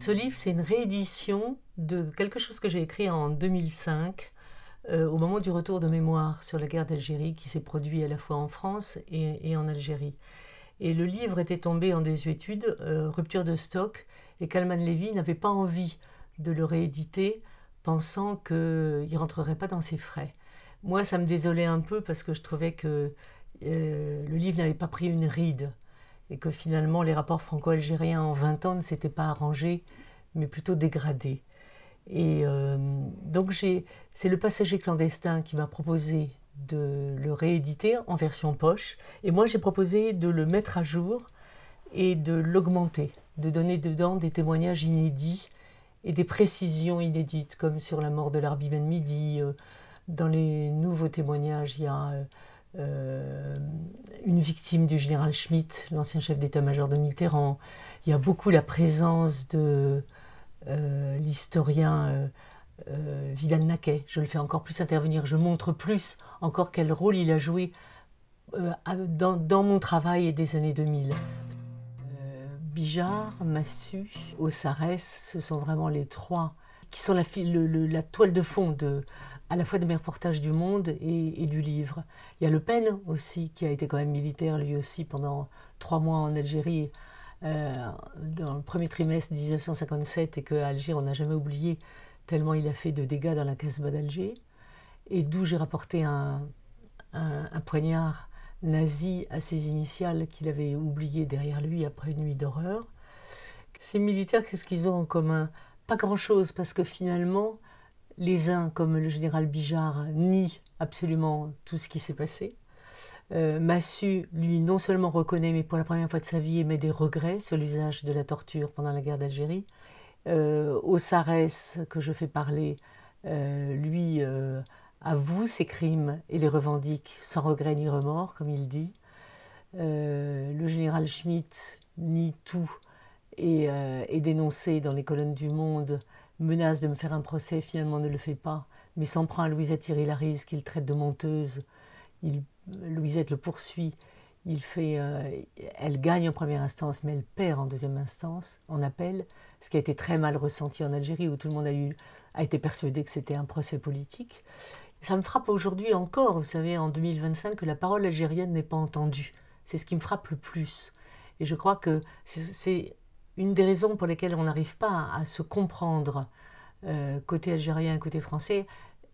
Ce livre, c'est une réédition de quelque chose que j'ai écrit en 2005, au moment du retour de mémoire sur la guerre d'Algérie, qui s'est produit à la fois en France et en Algérie. Et le livre était tombé en désuétude, rupture de stock, et Kalman Levy n'avait pas envie de le rééditer, pensant qu'il ne rentrerait pas dans ses frais. Moi, ça me désolait un peu parce que je trouvais que le livre n'avait pas pris une ride et que finalement les rapports franco-algériens en 20 ans ne s'étaient pas arrangés, mais plutôt dégradés. Et donc c'est Le Passager clandestin qui m'a proposé de le rééditer en version poche. Et moi j'ai proposé de le mettre à jour et de l'augmenter, de donner dedans des témoignages inédits et des précisions inédites, comme sur la mort de l'Arbi Ben Midi. Dans les nouveaux témoignages, il y a une victime du général Schmitt, l'ancien chef d'état-major de Mitterrand. Il y a beaucoup la présence de l'historien Vidal-Naquet. Je le fais encore plus intervenir, je montre plus encore quel rôle il a joué dans mon travail des années 2000. Bijard, Massu, Ossarès, ce sont vraiment les trois qui sont la toile de fond à la fois de mes reportages du Monde et du livre. Il y a Le Pen aussi, qui a été quand même militaire lui aussi pendant 3 mois en Algérie, dans le premier trimestre 1957, et qu'à Alger on n'a jamais oublié tellement il a fait de dégâts dans la Casbah d'Alger, et d'où j'ai rapporté un poignard nazi à ses initiales qu'il avait oublié derrière lui après une nuit d'horreur. Ces militaires, qu'est-ce qu'ils ont en commun? Pas grand-chose, parce que finalement, les uns, comme le général Bijard, nient absolument tout ce qui s'est passé. Massu, lui, non seulement reconnaît, mais pour la première fois de sa vie, émet des regrets sur l'usage de la torture pendant la guerre d'Algérie. Ossarès, que je fais parler, lui avoue ses crimes et les revendique sans regret ni remords, comme il dit. Le général Schmitt nie tout et est dénoncé dans les colonnes du Monde, menace de me faire un procès, finalement ne le fait pas, mais s'en prend à Louisette Thierry-Larize qu'il traite de menteuse. Louisette le poursuit, elle gagne en première instance, mais elle perd en deuxième instance, en appel, ce qui a été très mal ressenti en Algérie, où tout le monde a été persuadé que c'était un procès politique. Ça me frappe aujourd'hui encore, vous savez, en 2025, que la parole algérienne n'est pas entendue. C'est ce qui me frappe le plus. Et je crois que c'est une des raisons pour lesquelles on n'arrive pas à se comprendre, côté algérien et côté français.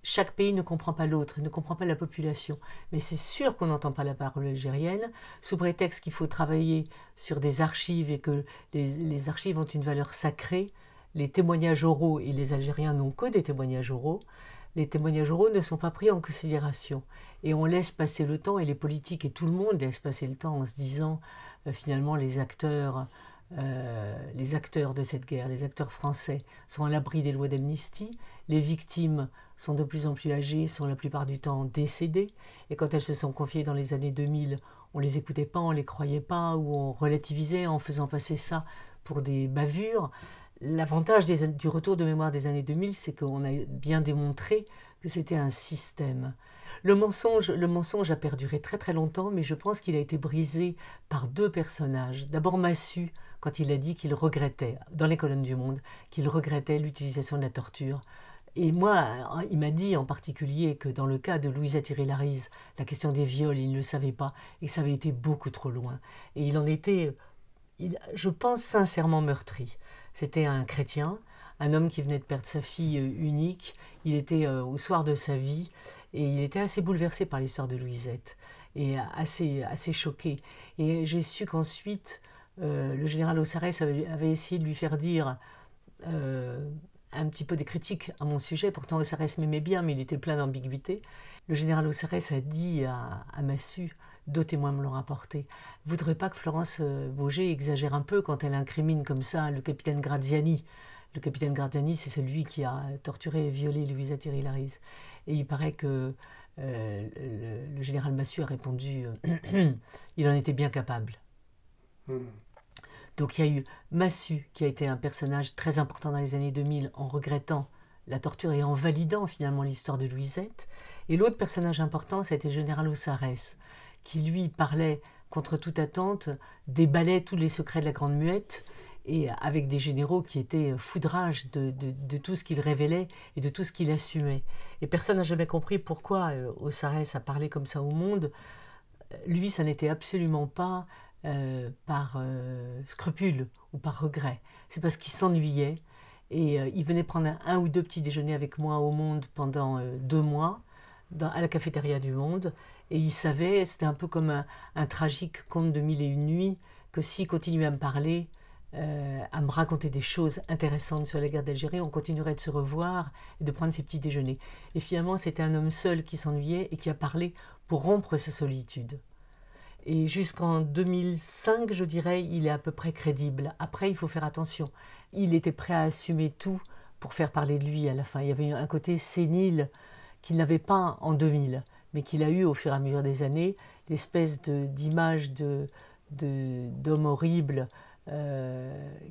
Chaque pays ne comprend pas l'autre, ne comprend pas la population. Mais c'est sûr qu'on n'entend pas la parole algérienne, sous prétexte qu'il faut travailler sur des archives et que les archives ont une valeur sacrée. Les témoignages oraux, et les Algériens n'ont que des témoignages oraux, les témoignages oraux ne sont pas pris en considération. Et on laisse passer le temps, et les politiques et tout le monde laisse passer le temps en se disant, finalement, les acteurs de cette guerre, les acteurs français, sont à l'abri des lois d'amnistie. Les victimes sont de plus en plus âgées, sont la plupart du temps décédées. Et quand elles se sont confiées dans les années 2000, on les écoutait pas, on les croyait pas, ou on relativisait en faisant passer ça pour des bavures. L'avantage du retour de mémoire des années 2000, c'est qu'on a bien démontré que c'était un système. Le mensonge a perduré très très longtemps, mais je pense qu'il a été brisé par 2 personnages. D'abord Massu, quand il a dit qu'il regrettait, dans les colonnes du Monde, qu'il regrettait l'utilisation de la torture. Et moi, il m'a dit en particulier que dans le cas de Louisette Thierry-Larize, la question des viols, il ne le savait pas, et que ça avait été beaucoup trop loin. Et il en était, je pense, sincèrement meurtri. C'était un chrétien, un homme qui venait de perdre sa fille unique. Il était au soir de sa vie et il était assez bouleversé par l'histoire de Louisette et assez choqué. Et j'ai su qu'ensuite, le général Ossarès avait essayé de lui faire dire un petit peu des critiques à mon sujet. Pourtant, Ossarès m'aimait bien, mais il était plein d'ambiguïté. Le général Ossarès a dit à Massu, 2 témoins me l'ont rapporté, « Voudrait pas que Florence Baugé exagère un peu quand elle incrimine comme ça le capitaine Graziani ?» Le capitaine Graziani, c'est celui qui a torturé et violé Louisette Thierry-Larize. Et il paraît que le général Massu a répondu il en était bien capable. Donc il y a eu Massu, qui a été un personnage très important dans les années 2000, en regrettant la torture et en validant finalement l'histoire de Louisette. Et l'autre personnage important, ça a été le général Ossarès, qui lui parlait contre toute attente, déballait tous les secrets de la Grande Muette et avec des généraux qui étaient foudrages de tout ce qu'il révélait et de tout ce qu'il assumait. Et personne n'a jamais compris pourquoi Aussaresses a parlé comme ça au monde. Lui, ça n'était absolument pas par scrupule ou par regret. C'est parce qu'il s'ennuyait et il venait prendre un ou deux petits déjeuners avec moi au Monde pendant 2 mois à la cafétéria du Monde. Et il savait, c'était un peu comme un tragique conte de mille et une nuits, que s'il continuait à me parler, à me raconter des choses intéressantes sur la guerre d'Algérie, on continuerait de se revoir et de prendre ses petits déjeuners. Et finalement, c'était un homme seul qui s'ennuyait et qui a parlé pour rompre sa solitude. Et jusqu'en 2005, je dirais, il est à peu près crédible. Après, il faut faire attention. Il était prêt à assumer tout pour faire parler de lui à la fin. Il y avait un côté sénile qu'il n'avait pas en 2000, mais qu'il a eu au fur et à mesure des années, l'espèce d'image d'homme horrible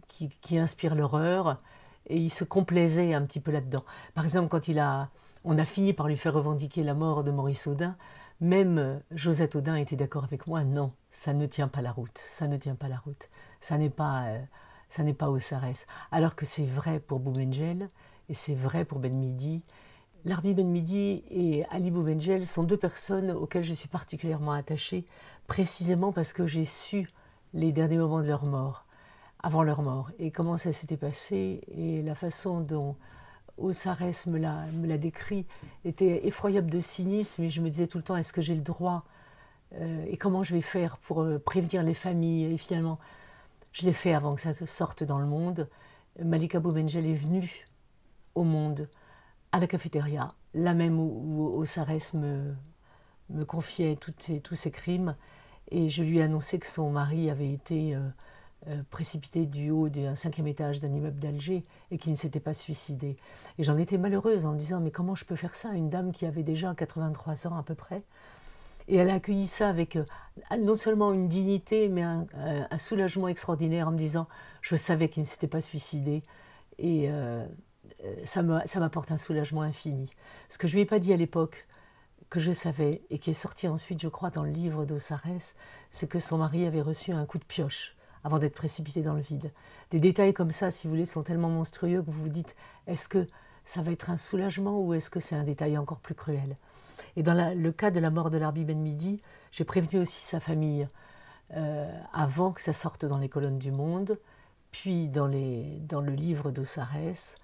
qui inspire l'horreur, et il se complaisait un petit peu là-dedans. Par exemple, quand on a fini par lui faire revendiquer la mort de Maurice Audin, même Josette Audin était d'accord avec moi, non, ça ne tient pas la route, ça ne tient pas la route, ça n'est pas Aussaresses. Alors que c'est vrai pour Boumendjel, et c'est vrai pour Ben Midi. Larbi Ben Midi et Ali Boumendjel sont deux personnes auxquelles je suis particulièrement attachée, précisément parce que j'ai su les derniers moments de leur mort, avant leur mort, et comment ça s'était passé, et la façon dont Aussaresses me l'a décrit était effroyable de cynisme, et je me disais tout le temps, est-ce que j'ai le droit et comment je vais faire pour prévenir les familles, et finalement, je l'ai fait avant que ça sorte dans le monde. Malika Boumendjel est venue au Monde, à la cafétéria, là même où Aussaresses me confiait tous ses crimes, et je lui ai annoncé que son mari avait été précipité du haut d'un 5e étage d'un immeuble d'Alger et qu'il ne s'était pas suicidé. Et j'en étais malheureuse en me disant, mais comment je peux faire ça à une dame qui avait déjà 83 ans à peu près? Et elle a accueilli ça avec non seulement une dignité, mais un soulagement extraordinaire en me disant, je savais qu'il ne s'était pas suicidé, et ça m'apporte un soulagement infini. Ce que je ne lui ai pas dit à l'époque, que je savais, et qui est sorti ensuite, je crois, dans le livre d'Aussaresses, c'est que son mari avait reçu un coup de pioche avant d'être précipité dans le vide. Des détails comme ça, si vous voulez, sont tellement monstrueux que vous vous dites, est-ce que ça va être un soulagement ou est-ce que c'est un détail encore plus cruel? Et dans le cas de la mort de Larbi Ben Midi, j'ai prévenu aussi sa famille avant que ça sorte dans les colonnes du Monde, puis dans le livre d'Aussaresses.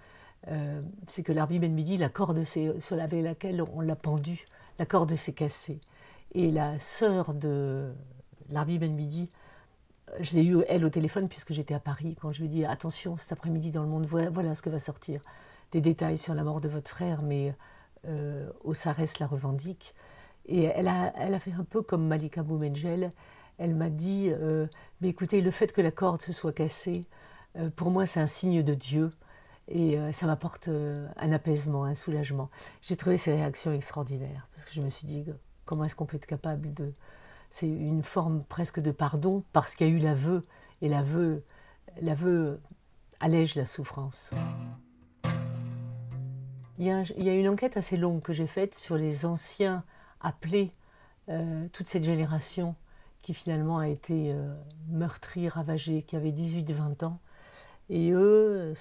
C'est que Larbi Ben Midi, la corde avec laquelle on l'a pendu, la corde s'est cassée. Et la sœur de Larbi Ben Midi, je l'ai eue, elle, au téléphone, puisque j'étais à Paris, quand je lui ai dit, attention, cet après-midi dans le Monde, voilà ce que va sortir. Des détails sur la mort de votre frère, mais Aussaresses la revendique. Et elle a fait un peu comme Malika Boumendjel. Elle m'a dit, mais écoutez, le fait que la corde se soit cassée, pour moi, c'est un signe de Dieu. Et ça m'apporte un apaisement, un soulagement. J'ai trouvé ces réactions extraordinaires, parce que je me suis dit, comment est-ce qu'on peut être capable de... C'est une forme presque de pardon, parce qu'il y a eu l'aveu, et l'aveu allège la souffrance. Il y a une enquête assez longue que j'ai faite sur les anciens appelés, toute cette génération qui finalement a été meurtrie, ravagée, qui avait 18-20 ans. Et eux,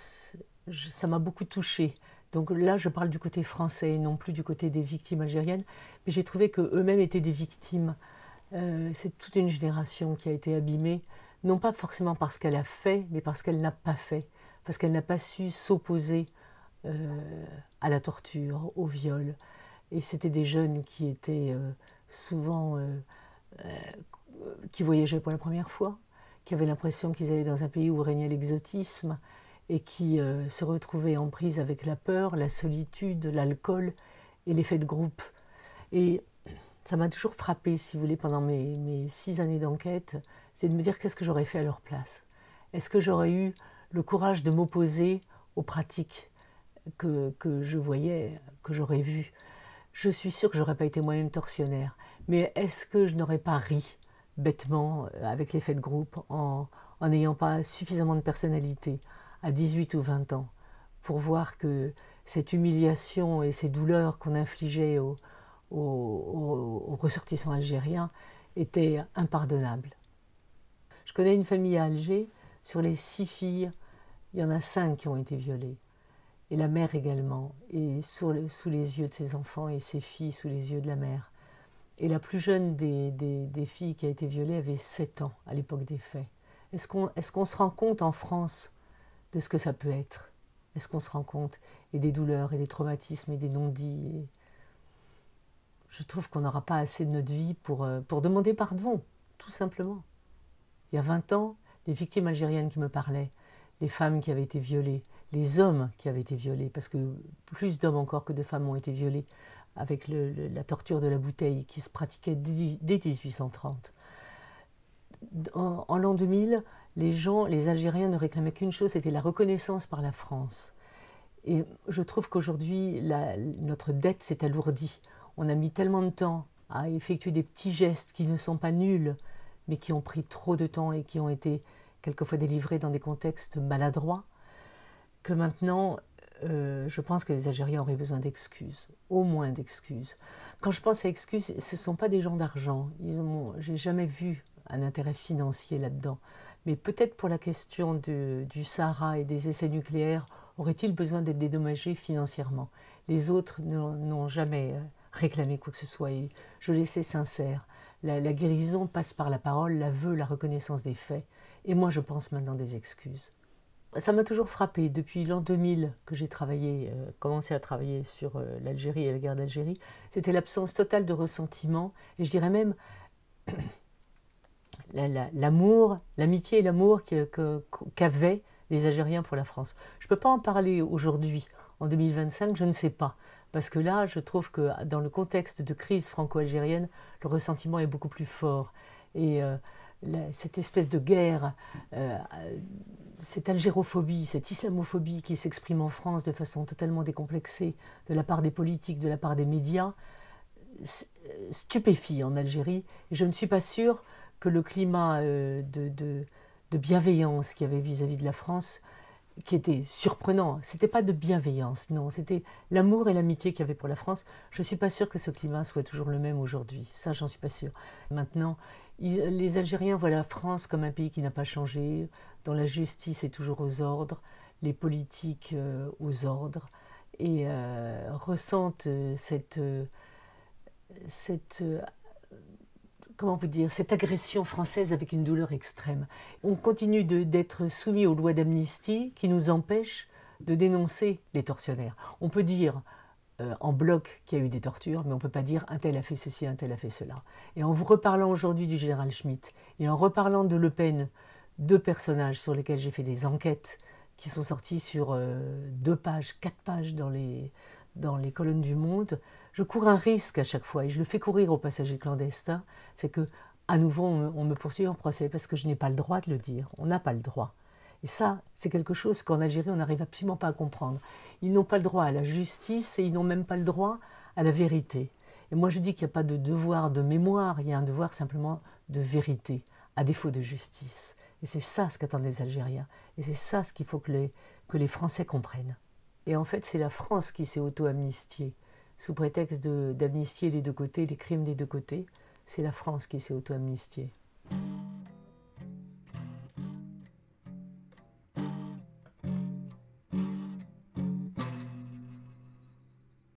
ça m'a beaucoup touchée. Donc là, je parle du côté français, non plus du côté des victimes algériennes. Mais j'ai trouvé qu'eux-mêmes étaient des victimes. C'est toute une génération qui a été abîmée, non pas forcément parce qu'elle a fait, mais parce qu'elle n'a pas fait. Parce qu'elle n'a pas su s'opposer à la torture, au viol. Et c'était des jeunes qui étaient souvent... qui voyageaient pour la première fois, qui avaient l'impression qu'ils allaient dans un pays où régnait l'exotisme, et qui se retrouvaient en prise avec la peur, la solitude, l'alcool et l'effet de groupe. Et ça m'a toujours frappée, si vous voulez, pendant mes 6 années d'enquête, c'est de me dire qu'est-ce que j'aurais fait à leur place. Est-ce que j'aurais eu le courage de m'opposer aux pratiques que je voyais, que j'aurais vues? Je suis sûre que je n'aurais pas été moi-même tortionnaire, mais est-ce que je n'aurais pas ri bêtement avec l'effet de groupe en n'ayant pas suffisamment de personnalité à 18 ou 20 ans pour voir que cette humiliation et ces douleurs qu'on infligeait aux ressortissants algériens étaient impardonnables. Je connais une famille à Alger Sur les 6 filles, il y en a 5 qui ont été violées. Et la mère également, et sous les yeux de ses enfants, et ses filles sous les yeux de la mère. Et la plus jeune des filles qui a été violée avait 7 ans à l'époque des faits. Est-ce qu'on se rend compte en France de ce que ça peut être? Est-ce qu'on se rend compte? Et des douleurs, et des traumatismes, et des non-dits. Je trouve qu'on n'aura pas assez de notre vie pour demander pardon, tout simplement. Il y a 20 ans, les victimes algériennes qui me parlaient, les femmes qui avaient été violées, les hommes qui avaient été violés, parce que plus d'hommes encore que de femmes ont été violés avec la torture de la bouteille qui se pratiquait dès 1830. En l'an 2000, les Algériens ne réclamaient qu'une chose, c'était la reconnaissance par la France. Et je trouve qu'aujourd'hui, notre dette s'est alourdie. On a mis tellement de temps à effectuer des petits gestes qui ne sont pas nuls, mais qui ont pris trop de temps et qui ont été quelquefois délivrés dans des contextes maladroits, que maintenant, je pense que les Algériens auraient besoin d'excuses, au moins d'excuses. Quand je pense à excuses, ce ne sont pas des gens d'argent. J'ai jamais vu un intérêt financier là-dedans. Mais peut-être pour la question du Sahara et des essais nucléaires, aurait-il besoin d'être dédommagé financièrement? Les autres n'ont jamais réclamé quoi que ce soit. Et je les sais sincères. La guérison passe par la parole, l'aveu, la reconnaissance des faits. Et moi, je pense maintenant des excuses. Ça m'a toujours frappé. Depuis l'an 2000 que j'ai commencé à travailler sur l'Algérie et la guerre d'Algérie, c'était l'absence totale de ressentiment, et je dirais même l'amour, l'amitié et l'amour qu'avaient les Algériens pour la France. Je ne peux pas en parler aujourd'hui, en 2025, je ne sais pas. Parce que là, je trouve que dans le contexte de crise franco-algérienne, le ressentiment est beaucoup plus fort. Et cette espèce de guerre, cette algérophobie, cette islamophobie qui s'exprime en France de façon totalement décomplexée de la part des politiques, de la part des médias, stupéfie en Algérie. Et je ne suis pas sûre que le climat de bienveillance qu'il y avait vis-à-vis de la France, qui était surprenant, c'était pas de bienveillance, non, c'était l'amour et l'amitié qu'il y avait pour la France. Je ne suis pas sûre que ce climat soit toujours le même aujourd'hui, ça j'en suis pas sûre. Maintenant, les Algériens voient la France comme un pays qui n'a pas changé, dont la justice est toujours aux ordres, les politiques aux ordres, et ressentent comment vous dire, cette agression française avec une douleur extrême. On continue d'être soumis aux lois d'amnistie qui nous empêchent de dénoncer les tortionnaires. On peut dire en bloc qu'il y a eu des tortures, mais on ne peut pas dire un tel a fait ceci, un tel a fait cela. Et en vous reparlant aujourd'hui du général Schmitt, et en reparlant de Le Pen, 2 personnages sur lesquels j'ai fait des enquêtes qui sont sortis sur 2 pages, 4 pages dans les colonnes du Monde, je cours un risque à chaque fois, et je le fais courir aux passagers clandestins, c'est que à nouveau on me poursuit en procès, parce que je n'ai pas le droit de le dire, on n'a pas le droit. Et ça, c'est quelque chose qu'en Algérie, on n'arrive absolument pas à comprendre. Ils n'ont pas le droit à la justice, et ils n'ont même pas le droit à la vérité. Et moi je dis qu'il n'y a pas de devoir de mémoire, il y a un devoir simplement de vérité, à défaut de justice. Et c'est ça ce qu'attendent les Algériens, et c'est ça ce qu'il faut que les Français comprennent. Et en fait, c'est la France qui s'est auto-amnistiée, sous prétexte d'amnistier les 2 côtés, les crimes des 2 côtés. C'est la France qui s'est auto-amnistiée.